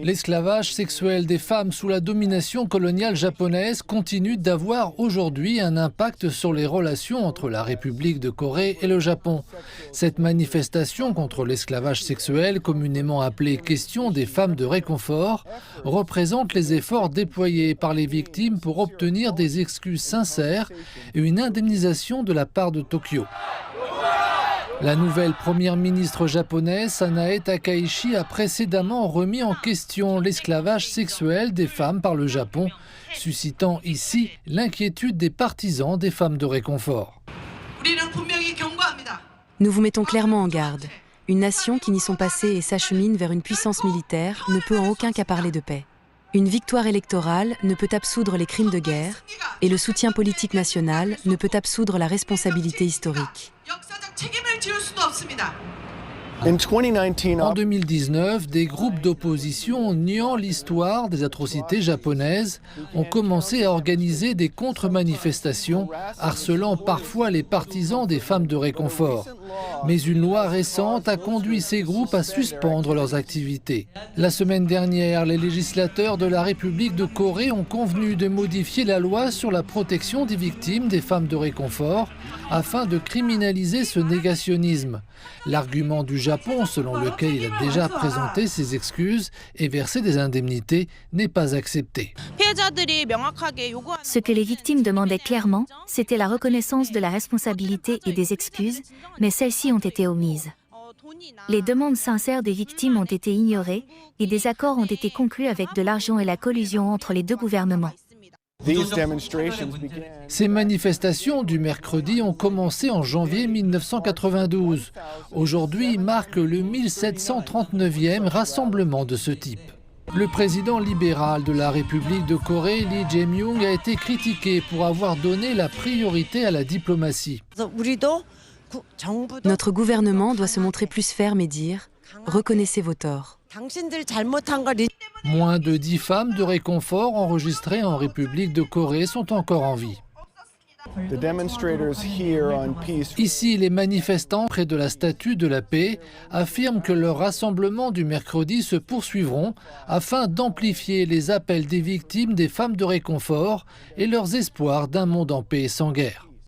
L'esclavage sexuel des femmes sous la domination coloniale japonaise continue d'avoir aujourd'hui un impact sur les relations entre la République de Corée et le Japon. Cette manifestation contre l'esclavage sexuel, communément appelée question des femmes de réconfort, représente les efforts déployés par les victimes pour obtenir des excuses sincères et une indemnisation de la part de Tokyo. La nouvelle première ministre japonaise, Sanae Takaichi, a précédemment remis en question l'esclavage sexuel des femmes par le Japon, suscitant ici l'inquiétude des partisans des femmes de réconfort. Nous vous mettons clairement en garde. Une nation qui n'y sont passées et s'achemine vers une puissance militaire ne peut en aucun cas parler de paix. Une victoire électorale ne peut absoudre les crimes de guerre et le soutien politique national ne peut absoudre la responsabilité historique. En 2019, des groupes d'opposition niant l'histoire des atrocités japonaises ont commencé à organiser des contre-manifestations, harcelant parfois les partisans des femmes de réconfort. Mais une loi récente a conduit ces groupes à suspendre leurs activités. La semaine dernière, les législateurs de la République de Corée ont convenu de modifier la loi sur la protection des victimes des femmes de réconfort afin de criminaliser ce négationnisme. L'argument du Japon, selon lequel il a déjà présenté ses excuses et versé des indemnités, n'est pas accepté. Ce que les victimes demandaient clairement, c'était la reconnaissance de la responsabilité et des excuses, mais celles-ci ont été omises. Les demandes sincères des victimes ont été ignorées et des accords ont été conclus avec de l'argent et la collusion entre les deux gouvernements. Ces manifestations du mercredi ont commencé en janvier 1992. Aujourd'hui marque le 1739e rassemblement de ce type. Le président libéral de la République de Corée, Lee Jae-myung, a été critiqué pour avoir donné la priorité à la diplomatie. Notre gouvernement doit se montrer plus ferme et dire « Reconnaissez vos torts ». Moins de 10 femmes de réconfort enregistrées en République de Corée sont encore en vie. Ici, les manifestants près de la Statue de la Paix affirment que leurs rassemblements du mercredi se poursuivront afin d'amplifier les appels des victimes des femmes de réconfort et leurs espoirs d'un monde en paix et sans guerre.